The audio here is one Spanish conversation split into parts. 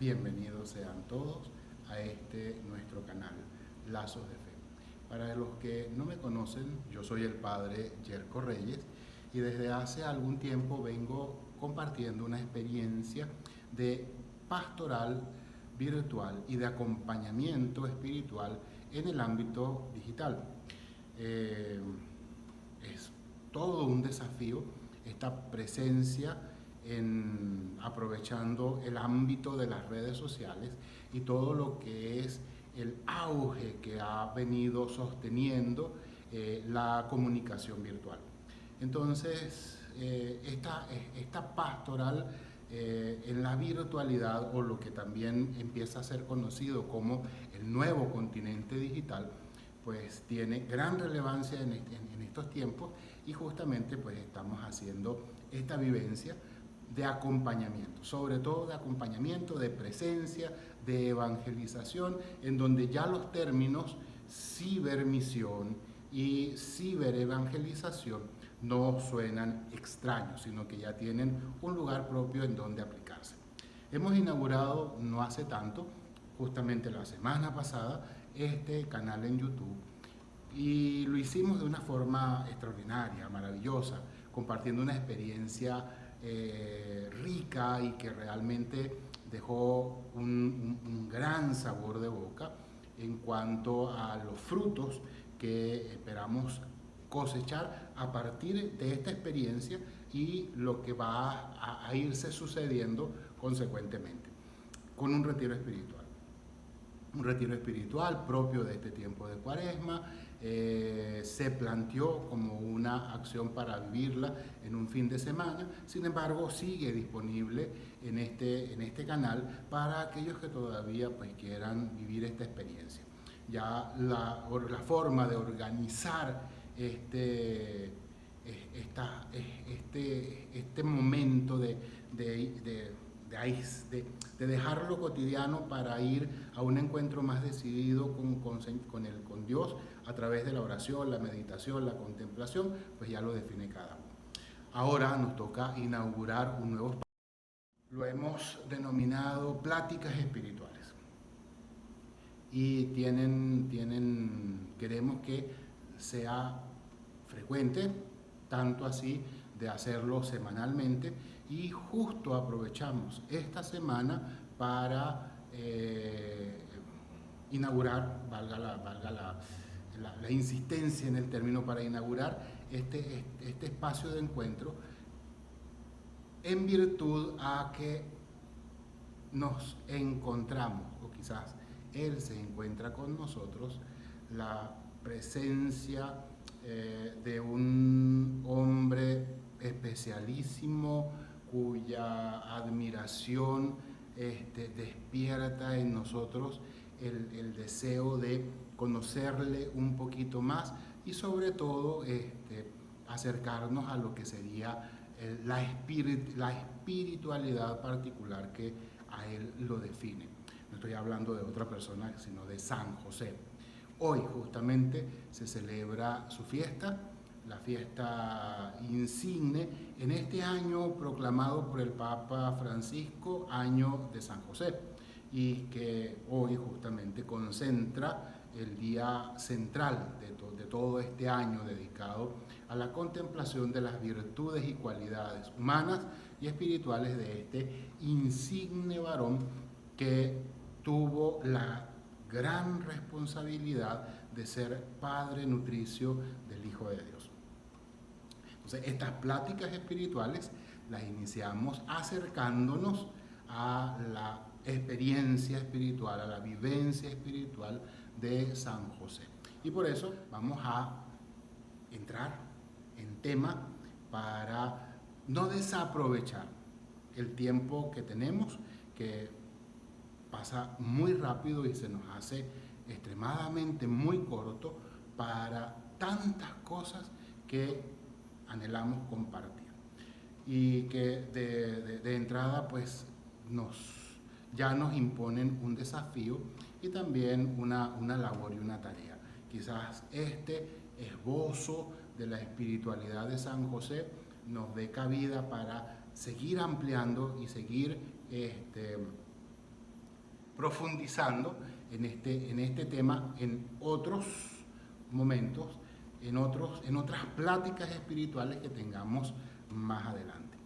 Bienvenidos sean todos a este nuestro canal, Lazos de Fe. Para los que no me conocen, yo soy el padre Yerko Reyes y desde hace algún tiempo vengo compartiendo una experiencia de pastoral virtual y de acompañamiento espiritual en el ámbito digital. Es todo un desafío esta presencia aprovechando el ámbito de las redes sociales y todo lo que es el auge que ha venido sosteniendo la comunicación virtual. Entonces, esta pastoral en la virtualidad, o lo que también empieza a ser conocido como el nuevo continente digital, pues tiene gran relevancia en estos tiempos, y justamente pues estamos haciendo esta vivencia de acompañamiento, sobre todo de acompañamiento, de presencia, de evangelización, en donde ya los términos cibermisión y ciberevangelización no suenan extraños, sino que ya tienen un lugar propio en donde aplicarse. Hemos inaugurado no hace tanto, justamente la semana pasada, este canal en YouTube, y lo hicimos de una forma extraordinaria, maravillosa, compartiendo una experiencia rica y que realmente dejó un gran sabor de boca en cuanto a los frutos que esperamos cosechar a partir de esta experiencia y lo que va a irse sucediendo consecuentemente con un retiro espiritual. Un retiro espiritual propio de este tiempo de Cuaresma. Se planteó como una acción para vivirla en un fin de semana. Sin embargo, sigue disponible en este canal para aquellos que todavía pues quieran vivir esta experiencia. Ya la forma de organizar este momento de dejar lo cotidiano para ir a un encuentro más decidido con Dios a través de la oración, la meditación, la contemplación, pues ya lo define cada uno. Ahora nos toca inaugurar un nuevo espacio. Lo hemos denominado pláticas espirituales. Y queremos que sea frecuente, tanto así de hacerlo semanalmente, y justo aprovechamos esta semana para inaugurar, valga la insistencia en el término, para inaugurar este espacio de encuentro en virtud a que nos encontramos, o quizás Él se encuentra con nosotros, la presencia de un hombre especialísimo cuya admiración despierta en nosotros el deseo de conocerle un poquito más y sobre todo acercarnos a lo que sería la espiritualidad particular que a él lo define. No estoy hablando de otra persona, sino de San José. Hoy justamente se celebra su fiesta, la fiesta insigne en este año proclamado por el Papa Francisco, año de San José, y que hoy justamente concentra el día central de todo este año dedicado a la contemplación de las virtudes y cualidades humanas y espirituales de este insigne varón que tuvo la gran responsabilidad de ser padre nutricio del Hijo de Dios. Entonces, estas pláticas espirituales las iniciamos acercándonos a la experiencia espiritual, a la vivencia espiritual de San José. Y por eso vamos a entrar en tema para no desaprovechar el tiempo que tenemos, que pasa muy rápido y se nos hace extremadamente muy corto para tantas cosas que anhelamos compartir y que de entrada pues ya nos imponen un desafío y también una labor y una tarea. Quizás este esbozo de la espiritualidad de San José nos dé cabida para seguir ampliando y seguir profundizando en este tema en otros momentos, en otras pláticas espirituales que tengamos más adelante.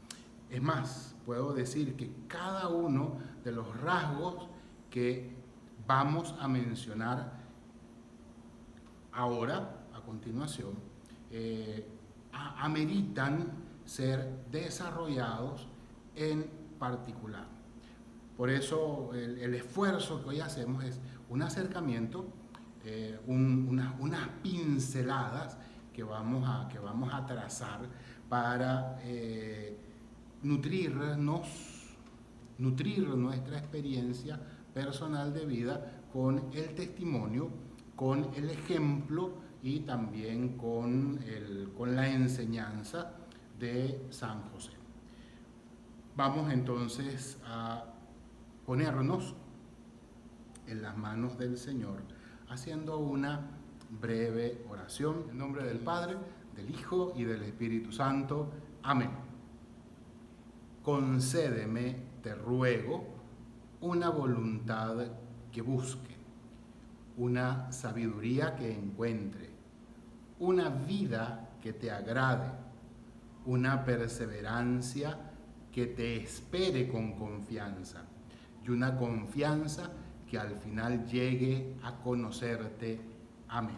Es más, puedo decir que cada uno de los rasgos que vamos a mencionar ahora, a continuación, ameritan ser desarrollados en particular. Por eso el esfuerzo que hoy hacemos es un acercamiento, unas pinceladas que vamos a trazar para nutrir nuestra experiencia personal de vida con el testimonio, con el ejemplo y también con la enseñanza de San José. Vamos entonces a ponernos en las manos del Señor, haciendo una breve oración. En nombre del Padre, del Hijo y del Espíritu Santo. Amén. Concédeme, te ruego, una voluntad que busque, una sabiduría que encuentre, una vida que te agrade, una perseverancia que te espere con confianza y una confianza que al final llegue a conocerte. Amén.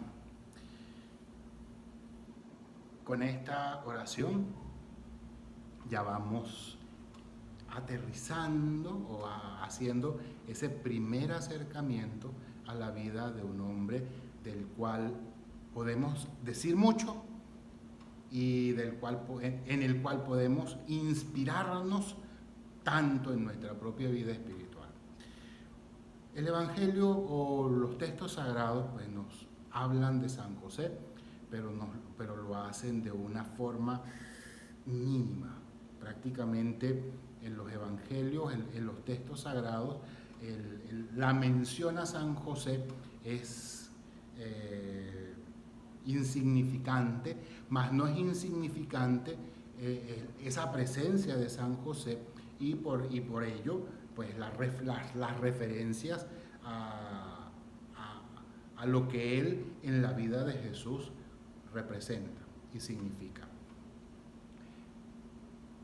Con esta oración ya vamos aterrizando o haciendo ese primer acercamiento a la vida de un hombre del cual podemos decir mucho y en el cual podemos inspirarnos tanto en nuestra propia vida espiritual. El Evangelio o los textos sagrados pues, nos hablan de San José, pero lo hacen de una forma mínima. Prácticamente en los Evangelios, en los textos sagrados, la mención a San José es insignificante, mas no es insignificante esa presencia de San José y por ello pues las referencias a lo que él en la vida de Jesús representa y significa.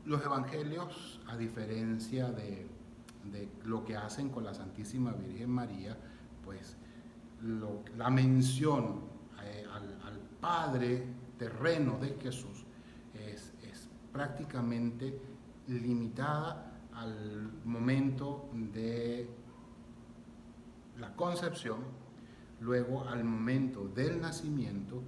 Los evangelios, a diferencia de lo que hacen con la Santísima Virgen María, pues la mención al Padre terreno de Jesús es prácticamente limitada al momento de la concepción, luego al momento del nacimiento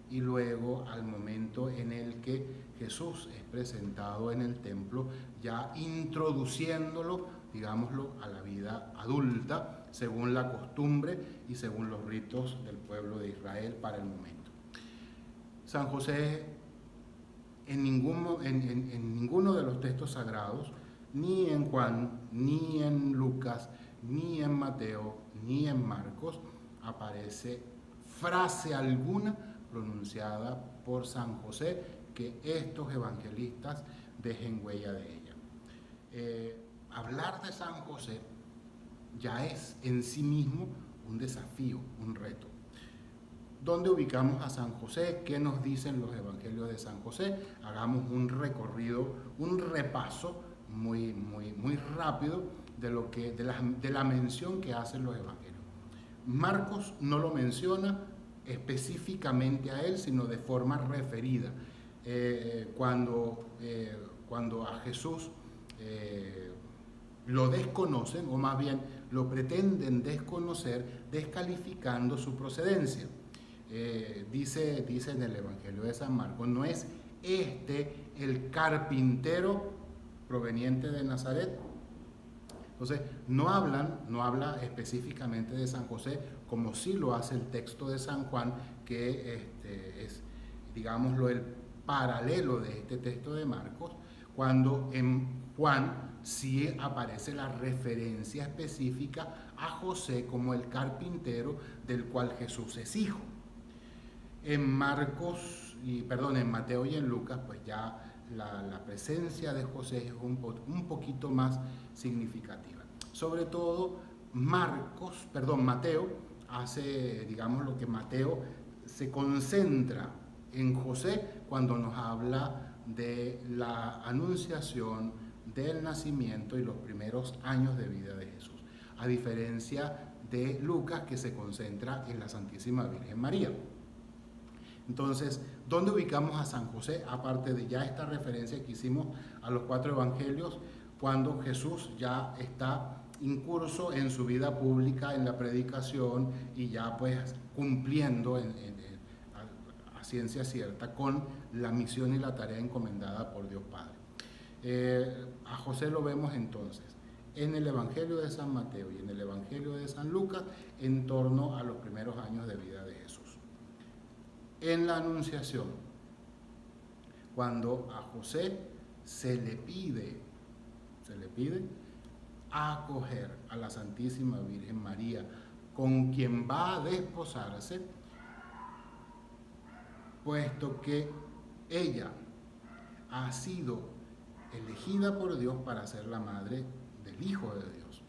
y luego al momento en el que Jesús es presentado en el templo, ya introduciéndolo, digámoslo, a la vida adulta, según la costumbre y según los ritos del pueblo de Israel para el momento. San José en ninguno de los textos sagrados, ni en Juan, ni en Lucas, ni en Mateo, ni en Marcos, aparece frase alguna pronunciada por San José que estos evangelistas dejen huella de ella. Hablar de San José ya es en sí mismo un desafío, un reto. ¿Dónde ubicamos a San José? ¿Qué nos dicen los evangelios de San José? Hagamos un recorrido, un repaso muy rápido de la mención que hacen los evangelios. Marcos no lo menciona específicamente a él, sino de forma referida. Cuando a Jesús lo desconocen, o más bien lo pretenden desconocer, descalificando su procedencia. Dice en el Evangelio de San Marcos, ¿no es este el carpintero proveniente de Nazaret? Entonces, no habla específicamente de San José, como sí lo hace el texto de San Juan, que es, digámoslo, el paralelo de este texto de Marcos, cuando en Juan sí aparece la referencia específica a José como el carpintero del cual Jesús es hijo. En Mateo y en Lucas, pues ya la presencia de José es un poquito más significativa. Sobre todo Mateo hace, digamos, lo que Mateo se concentra en José cuando nos habla de la anunciación, del nacimiento y los primeros años de vida de Jesús, a diferencia de Lucas, que se concentra en la Santísima Virgen María. Entonces, ¿dónde ubicamos a San José? Aparte de ya esta referencia que hicimos a los 4 evangelios, cuando Jesús ya está incurso en su vida pública, en la predicación y ya pues cumpliendo a ciencia cierta con la misión y la tarea encomendada por Dios Padre. A José lo vemos entonces en el Evangelio de San Mateo y en el Evangelio de San Lucas en torno a los primeros años de vida de Jesús. En la Anunciación, cuando a José se le pide acoger a la Santísima Virgen María, con quien va a desposarse, puesto que ella ha sido elegida por Dios para ser la madre del Hijo de Dios.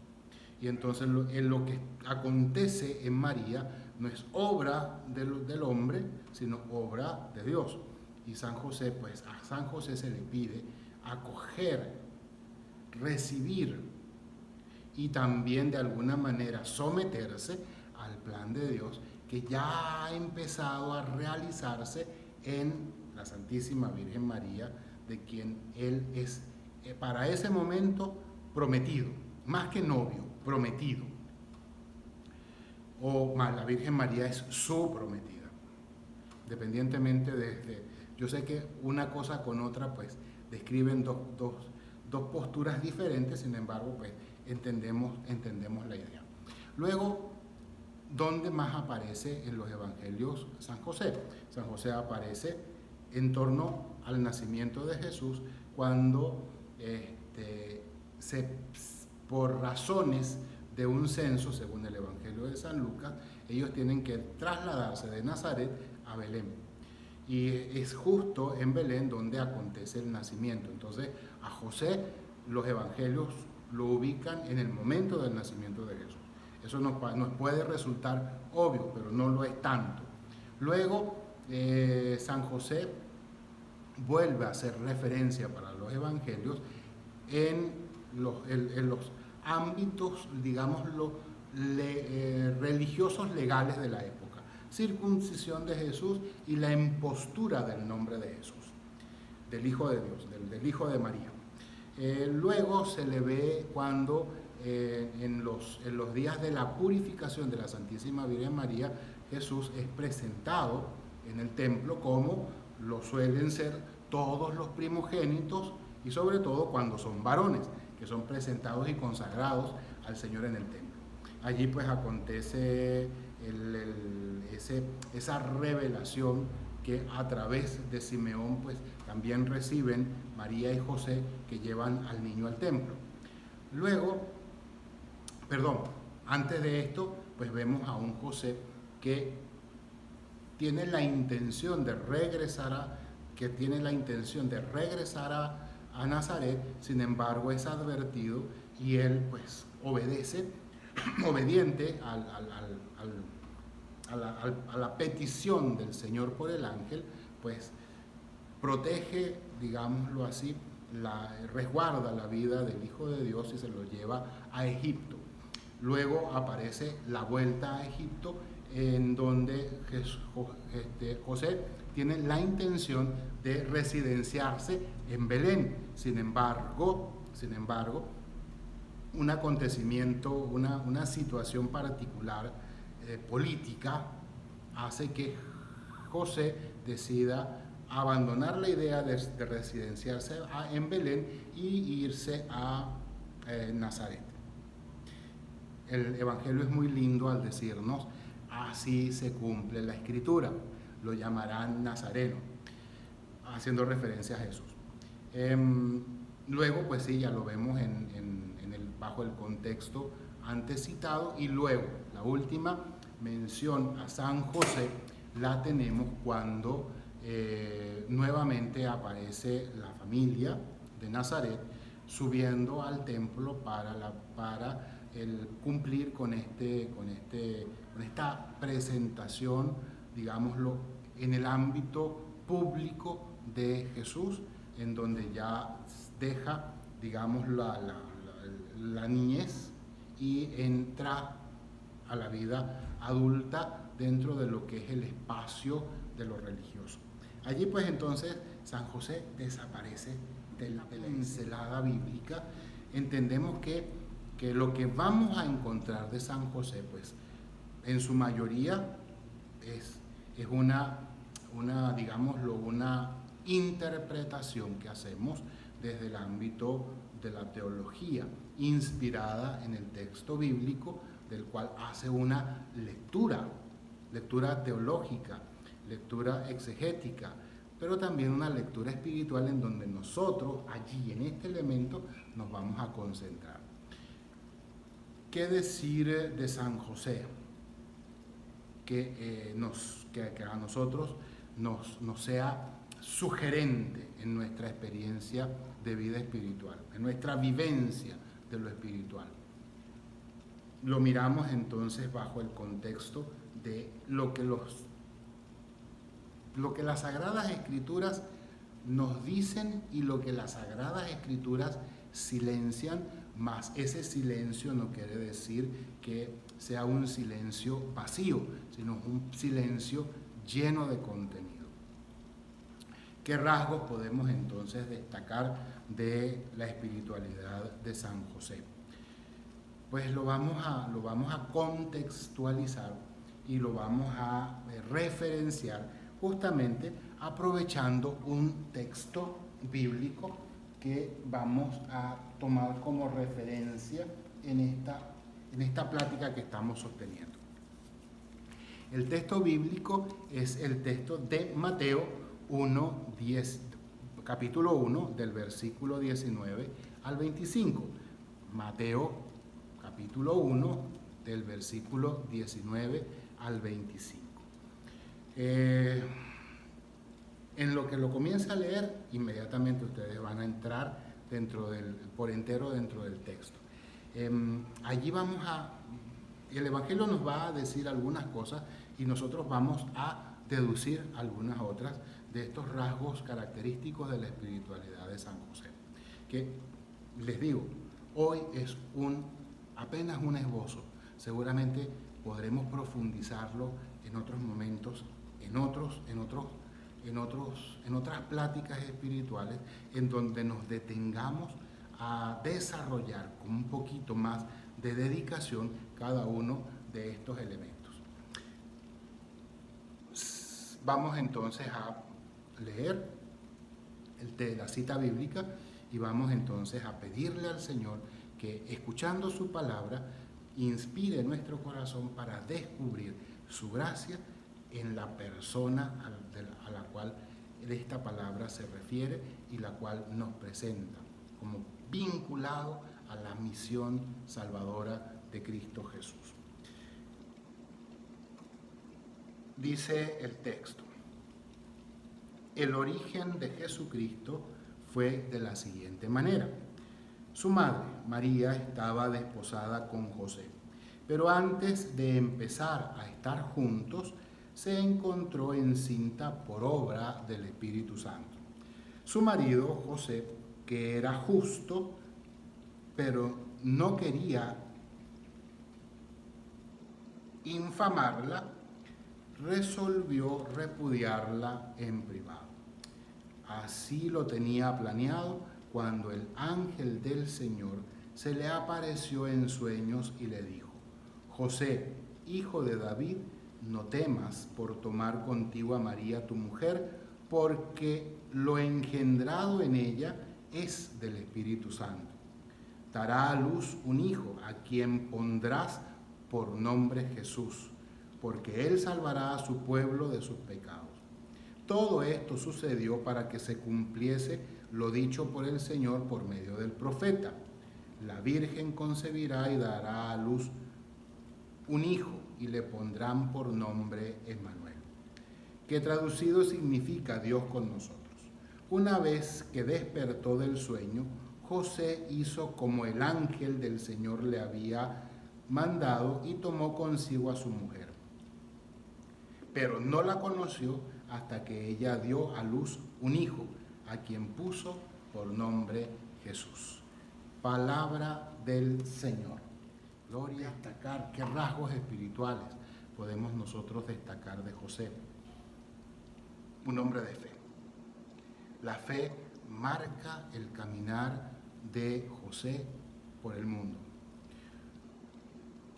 Y entonces lo que acontece en María no es obra del hombre, sino obra de Dios. Y San José, pues a San José se le pide acoger, recibir y también de alguna manera someterse al plan de Dios que ya ha empezado a realizarse en la Santísima Virgen María, de quien él es para ese momento prometido, más que novio, prometido. O más, la Virgen María es su prometida, dependientemente yo sé que una cosa con otra pues describen dos posturas diferentes, sin embargo pues entendemos la idea. Luego, ¿dónde más aparece en los evangelios San José? San José aparece en torno al nacimiento de Jesús, cuando por razones de un censo, según el Evangelio de San Lucas, ellos tienen que trasladarse de Nazaret a Belén. Y es justo en Belén donde acontece el nacimiento. Entonces, a José los evangelios lo ubican en el momento del nacimiento de Jesús. Eso nos puede resultar obvio, pero no lo es tanto. Luego, San José vuelve a hacer referencia para los evangelios en los ámbitos, digámoslo, religiosos legales de la época. Circuncisión de Jesús y la impostura del nombre de Jesús, del Hijo de Dios, del Hijo de María. Luego se le ve cuando en los días de la purificación de la Santísima Virgen María, Jesús es presentado en el templo como lo suelen ser todos los primogénitos, y sobre todo cuando son varones, que son presentados y consagrados al Señor en el templo. Allí pues acontece esa revelación que a través de Simeón pues también reciben María y José, que llevan al niño al templo. Luego, antes de esto pues vemos a un José que tiene la intención de regresar a Nazaret, sin embargo es advertido y él pues obediente a la petición del Señor por el ángel, pues protege, digámoslo así, resguarda la vida del Hijo de Dios y se lo lleva a Egipto. Luego aparece la vuelta a Egipto, en donde José tiene la intención de residenciarse en Belén. Sin embargo, un acontecimiento, una situación particular política hace que José decida abandonar la idea de residenciarse en Belén y irse a Nazaret. El Evangelio es muy lindo al decirnos: así se cumple la Escritura, lo llamarán Nazareno, haciendo referencia a Jesús. Luego, pues sí, ya lo vemos bajo el contexto antes citado, y luego la última mención a San José la tenemos cuando nuevamente aparece la familia de Nazaret subiendo al templo para el cumplir con esta presentación, digámoslo, en el ámbito público de Jesús, en donde ya deja, digamos, la niñez y entra a la vida adulta dentro de lo que es el espacio de lo religioso. Allí pues entonces San José desaparece de la pincelada bíblica. Entendemos que lo que vamos a encontrar de San José pues en su mayoría es una digámoslo, una interpretación que hacemos desde el ámbito de la teología, inspirada en el texto bíblico, del cual hace una lectura teológica, lectura exegética, pero también una lectura espiritual en donde nosotros, allí en este elemento, nos vamos a concentrar. ¿Qué decir de San José? Que a nosotros nos sea sugerente en nuestra experiencia de vida espiritual, en nuestra vivencia de lo espiritual. Lo miramos entonces bajo el contexto de lo que las Sagradas Escrituras nos dicen y lo que las Sagradas Escrituras silencian, más ese silencio no quiere decir que sea un silencio vacío, sino un silencio lleno de contenido. ¿Qué rasgos podemos entonces destacar de la espiritualidad de San José? Pues lo vamos a contextualizar y lo vamos a referenciar justamente aprovechando un texto bíblico que vamos a tomar como referencia en esta plática que estamos sosteniendo. El texto bíblico es el texto de Mateo 1:10, capítulo 1, del versículo 19 al 25. Mateo, capítulo 1, del versículo 19 al 25. En lo que lo comienza a leer, inmediatamente ustedes van a entrar por entero dentro del texto. Allí el Evangelio nos va a decir algunas cosas y nosotros vamos a deducir algunas otras de estos rasgos característicos de la espiritualidad de San José. Que les digo, hoy es apenas un esbozo. Seguramente podremos profundizarlo en otros momentos, en otras pláticas espirituales, en donde nos detengamos a desarrollar con un poquito más de dedicación cada uno de estos elementos. Vamos entonces a leer la cita bíblica y vamos entonces a pedirle al Señor que, escuchando su palabra, inspire nuestro corazón para descubrir su gracia en la persona a la cual esta palabra se refiere y la cual nos presenta como vinculado a la misión salvadora de Cristo Jesús. Dice el texto: el origen de Jesucristo fue de la siguiente manera. Su madre, María, estaba desposada con José, pero antes de empezar a estar juntos, se encontró encinta por obra del Espíritu Santo. Su marido, José, que era justo, pero no quería infamarla, resolvió repudiarla en privado. Así lo tenía planeado cuando el ángel del Señor se le apareció en sueños y le dijo: José, hijo de David, no temas por tomar contigo a María tu mujer, porque lo engendrado en ella es del Espíritu Santo. Dará a luz un hijo, a quien pondrás por nombre Jesús, porque él salvará a su pueblo de sus pecados. Todo esto sucedió para que se cumpliese lo dicho por el Señor por medio del profeta: la Virgen concebirá y dará a luz un hijo, y le pondrán por nombre Emmanuel, que traducido significa Dios con nosotros. Una vez que despertó del sueño, José hizo como el ángel del Señor le había mandado y tomó consigo a su mujer. Pero no la conoció hasta que ella dio a luz un hijo, a quien puso por nombre Jesús. Palabra del Señor. Gloria. Destacar qué rasgos espirituales podemos nosotros destacar de José. Un hombre de fe. La fe marca el caminar de José por el mundo.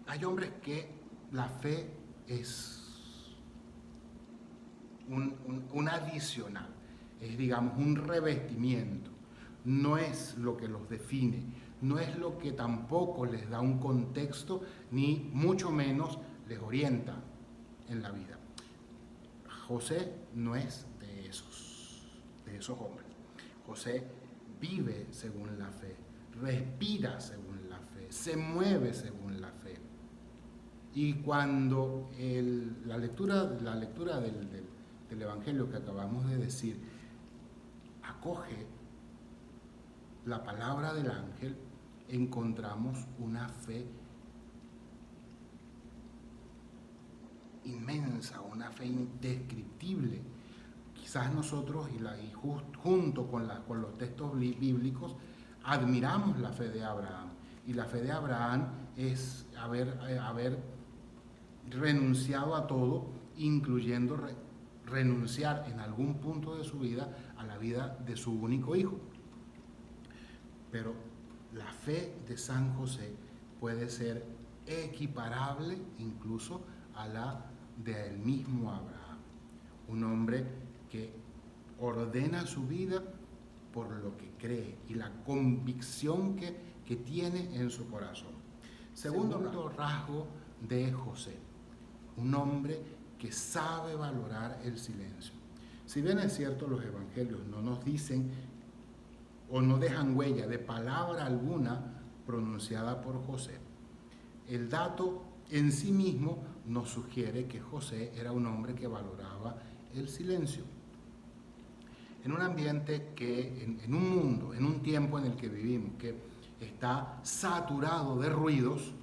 Hay hombres que la fe es un adicional, es, digamos, un revestimiento, no es lo que los define, no es lo que tampoco les da un contexto, ni mucho menos les orienta en la vida. José no es de esos hombres. José vive según la fe, respira según la fe, se mueve según la fe. Y cuando la lectura del Evangelio que acabamos de decir acoge la palabra del ángel, encontramos una fe inmensa, una fe indescriptible. Quizás nosotros, junto con los textos bíblicos, admiramos la fe de Abraham. Y la fe de Abraham es haber renunciado a todo, incluyendo renunciar en algún punto de su vida a la vida de su único hijo. Pero la fe de San José puede ser equiparable incluso a la del mismo Abraham, un hombre que ordena su vida por lo que cree y la convicción que tiene en su corazón. Segundo rasgo de José, un hombre que sabe valorar el silencio. Si bien es cierto, los evangelios no nos dicen o no dejan huella de palabra alguna pronunciada por José, el dato en sí mismo nos sugiere que José era un hombre que valoraba el silencio. En un ambiente en un mundo, en un tiempo en el que vivimos, que está saturado de ruidos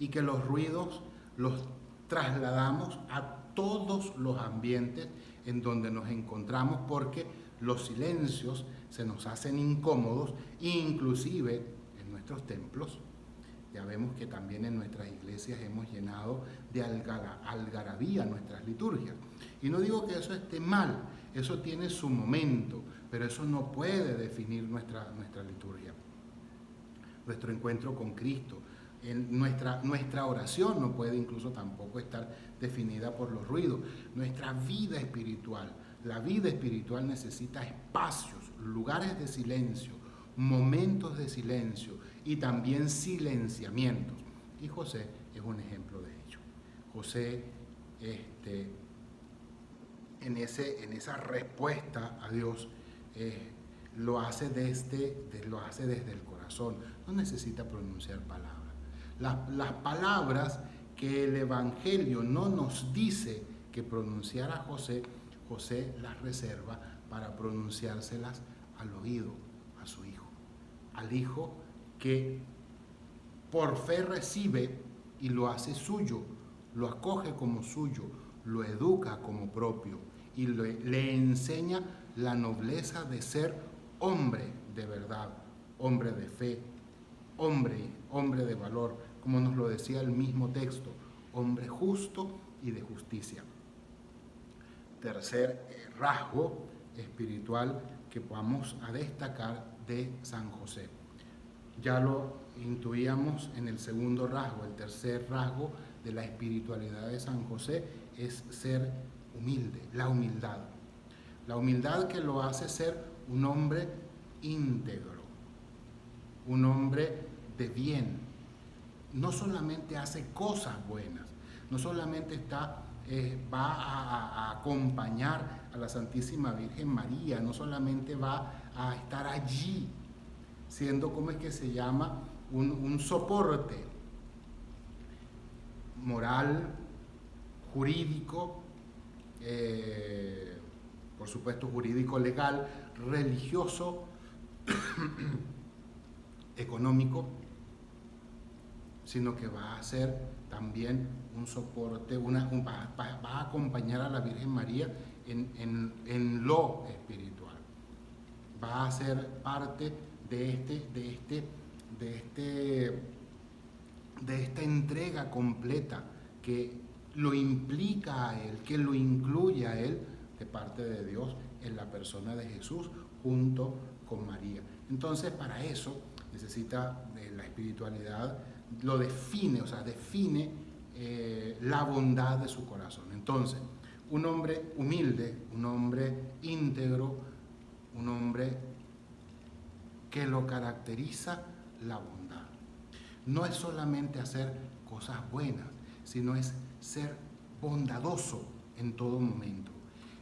y que los ruidos los trasladamos a todos los ambientes en donde nos encontramos, porque los silencios se nos hacen incómodos, inclusive en nuestros templos. Ya vemos que también en nuestras iglesias hemos llenado de algarabía nuestras liturgias. Y no digo que eso esté mal, eso tiene su momento, pero eso no puede definir nuestra liturgia, nuestro encuentro con Cristo. Nuestra oración no puede incluso tampoco estar definida por los ruidos. Nuestra vida espiritual, la vida espiritual necesita espacios, lugares de silencio, momentos de silencio y también silenciamientos. Y José es un ejemplo de ello. José, en esa respuesta a Dios, lo hace desde el corazón. No necesita pronunciar palabras. Las palabras que el Evangelio no nos dice que pronunciara José, José las reserva para pronunciárselas al oído a su hijo, al hijo que por fe recibe y lo hace suyo, lo acoge como suyo, lo educa como propio y le enseña la nobleza de ser hombre de verdad, hombre de fe, hombre de valor, como nos lo decía el mismo texto, hombre justo y de justicia. Tercer rasgo espiritual que vamos a destacar de San José. Ya lo intuíamos en el segundo rasgo. El tercer rasgo de la espiritualidad de San José es ser humilde, la humildad. La humildad que lo hace ser un hombre íntegro, un hombre de bien. No solamente hace cosas buenas, no solamente va a acompañar a la Santísima Virgen María, no solamente va a estar allí, siendo, ¿cómo es que se llama?, un soporte moral, jurídico, por supuesto jurídico legal, religioso, económico, sino que va a ser también un soporte, va a acompañar a la Virgen María en lo espiritual. Va a ser parte de esta entrega completa que lo implica a Él, que lo incluye a Él de parte de Dios en la persona de Jesús junto con María. Entonces, para eso necesita la espiritualidad, lo define, o sea, define la bondad de su corazón. Entonces, un hombre humilde, un hombre íntegro, un hombre que lo caracteriza la bondad. No es solamente hacer cosas buenas, sino es ser bondadoso en todo momento.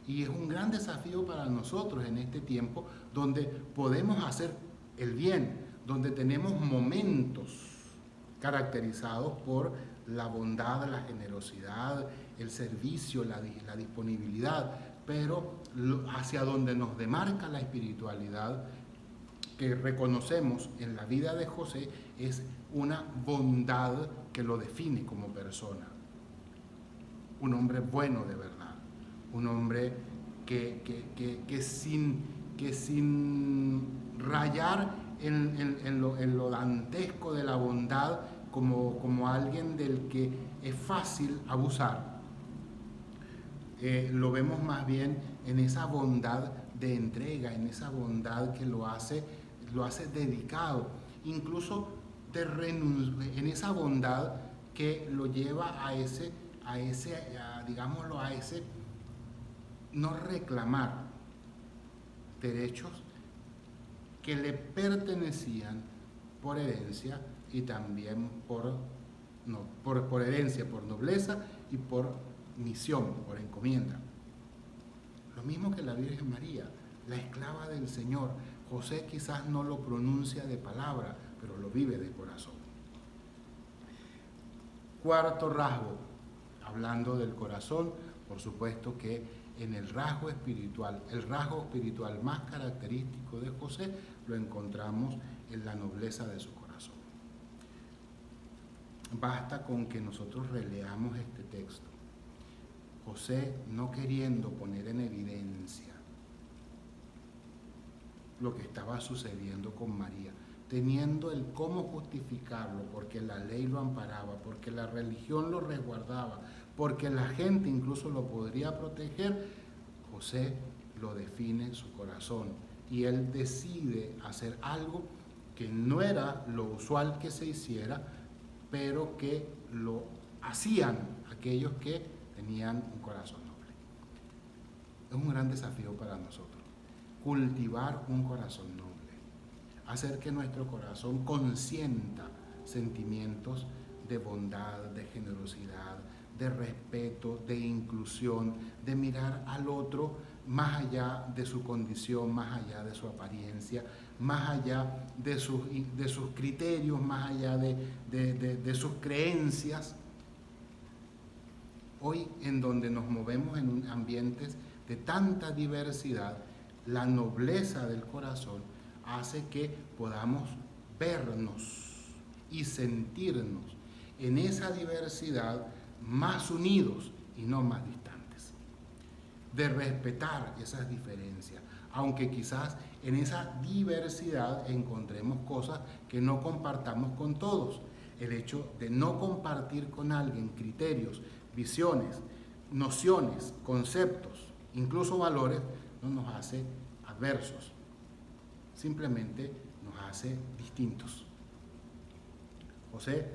Y es un gran desafío para nosotros en este tiempo donde podemos hacer el bien, donde tenemos momentos caracterizados por la bondad, la generosidad, el servicio, la disponibilidad, pero hacia donde nos demarca la espiritualidad que reconocemos en la vida de José es una bondad que lo define como persona. Un hombre bueno de verdad, un hombre que sin rayar en lo dantesco de la bondad como alguien del que es fácil abusar. Lo vemos más bien en esa bondad de entrega, en esa bondad que lo hace dedicado, incluso en esa bondad que lo lleva a ese no reclamar derechos que le pertenecían por herencia y también por herencia, por nobleza y por misión, por encomienda. Lo mismo que la Virgen María, la esclava del Señor. José quizás no lo pronuncia de palabra, pero lo vive de corazón. Cuarto rasgo, hablando del corazón, por supuesto que en el rasgo espiritual más característico de José lo encontramos en la nobleza de su corazón. Basta con que nosotros releamos este texto. José, no queriendo poner en evidencia lo que estaba sucediendo con María, teniendo el cómo justificarlo, porque la ley lo amparaba, porque la religión lo resguardaba, porque la gente incluso lo podría proteger, José lo define su corazón y él decide hacer algo que no era lo usual que se hiciera, pero que lo hacían aquellos que tenían un corazón noble. Es un gran desafío para nosotros, cultivar un corazón noble, hacer que nuestro corazón consienta sentimientos de bondad, de generosidad, de respeto, de inclusión, de mirar al otro más allá de su condición, más allá de su apariencia, más allá de sus criterios, más allá de sus creencias. Hoy, en donde nos movemos en ambientes de tanta diversidad, la nobleza del corazón hace que podamos vernos y sentirnos en esa diversidad más unidos y no más distantes. De respetar esas diferencias, aunque quizás en esa diversidad encontremos cosas que no compartamos con todos. El hecho de no compartir con alguien criterios, visiones, nociones, conceptos, incluso valores, no nos hace adversos, simplemente nos hace distintos. José,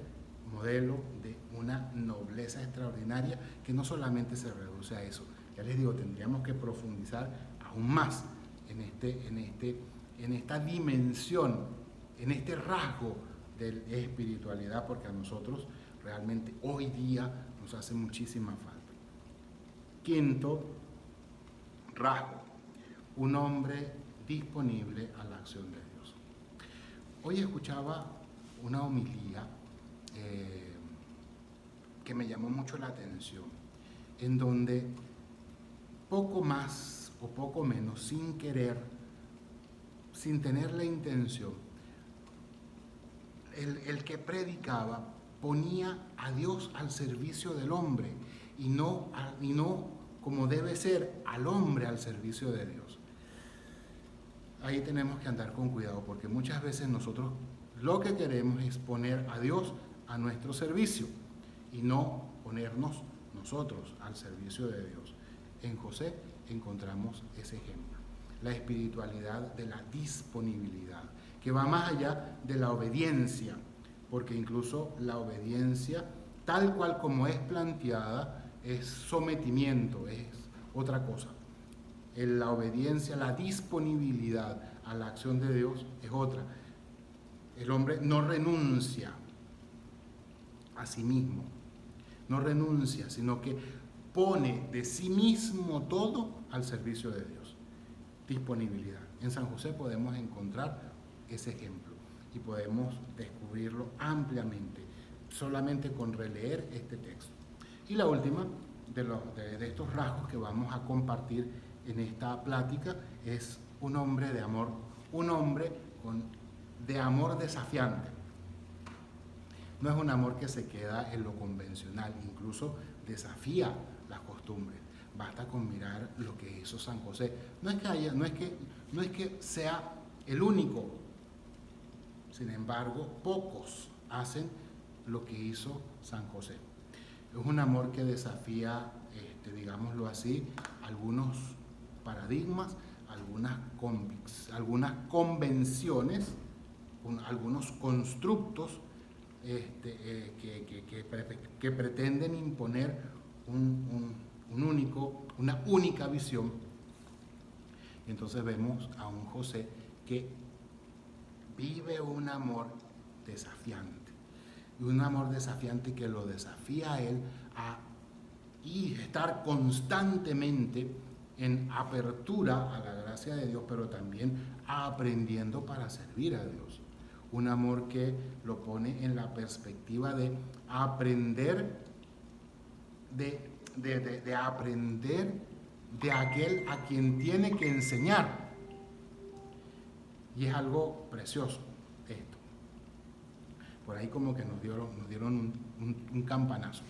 modelo de una nobleza extraordinaria que no solamente se reduce a eso. Ya les digo, tendríamos que profundizar aún más en esta dimensión, en este rasgo de espiritualidad, porque a nosotros realmente hoy día nos hace muchísima falta. Quinto rasgo, un hombre disponible a la acción de Dios. Hoy escuchaba una homilía que me llamó mucho la atención, en donde poco más o poco menos, sin querer sin tener la intención, el que predicaba ponía a Dios al servicio del hombre y no como debe ser, al hombre al servicio de Dios. Ahí tenemos que andar con cuidado, porque muchas veces nosotros lo que queremos es poner a Dios a nuestro servicio y no ponernos nosotros al servicio de Dios. En José encontramos ese ejemplo, la espiritualidad de la disponibilidad, que va más allá de la obediencia, porque incluso la obediencia, tal cual como es planteada, es sometimiento, es otra cosa. La obediencia, la disponibilidad a la acción de Dios es otra. El hombre no renuncia a sí mismo, no renuncia, sino que pone de sí mismo todo al servicio de Dios. Disponibilidad. En San José podemos encontrar ese ejemplo y podemos descubrirlo ampliamente, solamente con releer este texto. Y la última de estos rasgos que vamos a compartir en esta plática es un hombre de amor, un hombre de amor desafiante. No es un amor que se queda en lo convencional, incluso desafía las costumbres. Basta con mirar lo que hizo San José. No es que sea el único. Sin embargo, pocos hacen lo que hizo San José. Es un amor que desafía, digámoslo así, algunos paradigmas, algunas convenciones, algunos constructos que pretenden imponer una única visión. Y entonces vemos a un José que vive un amor desafiante, y un amor desafiante que lo desafía a él y estar constantemente en apertura a la gracia de Dios, pero también aprendiendo para servir a Dios. Un amor que lo pone en la perspectiva de aprender, de aprender de aquel a quien tiene que enseñar. Y es algo precioso esto. Por ahí como que nos dieron un campanazo.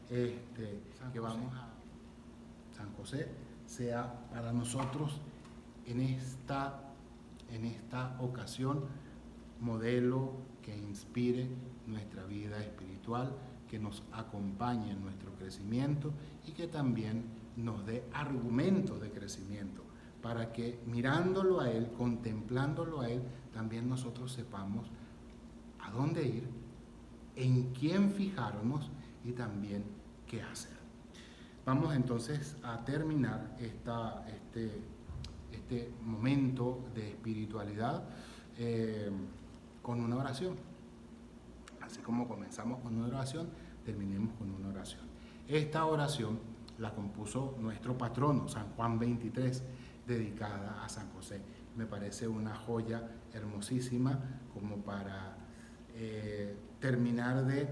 Que vamos a San José sea para nosotros en esta ocasión modelo que inspire nuestra vida espiritual, que nos acompañe en nuestro crecimiento y que también nos dé argumentos de crecimiento, para que mirándolo a Él, contemplándolo a Él, también nosotros sepamos a dónde ir, en quién fijarnos y también qué hacer. Vamos entonces a terminar este momento de espiritualidad con una oración. Así como comenzamos con una oración, terminemos con una oración. Esta oración la compuso nuestro patrono, San Juan 23, dedicada a San José. Me parece una joya hermosísima como para terminar de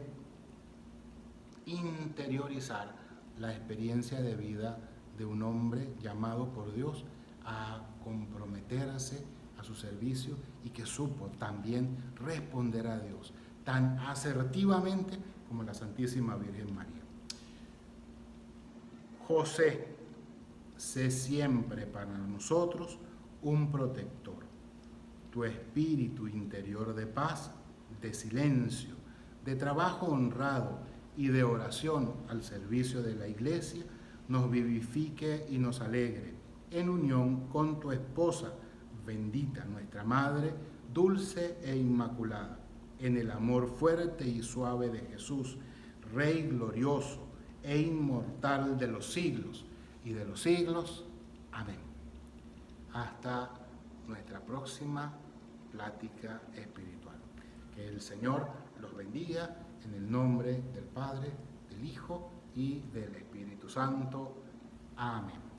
interiorizar la experiencia de vida de un hombre llamado por Dios a comprometerse a su servicio y que supo también responder a Dios tan asertivamente como la Santísima Virgen María. José, sé siempre para nosotros un protector. Tu espíritu interior de paz, de silencio, de trabajo honrado y de oración al servicio de la Iglesia, nos vivifique y nos alegre, en unión con tu esposa, bendita nuestra Madre, dulce e inmaculada, en el amor fuerte y suave de Jesús, Rey glorioso e inmortal de los siglos y de los siglos. Amén. Hasta nuestra próxima plática espiritual. Que el Señor los bendiga en el nombre del Padre, del Hijo y del Espíritu Santo. Amén.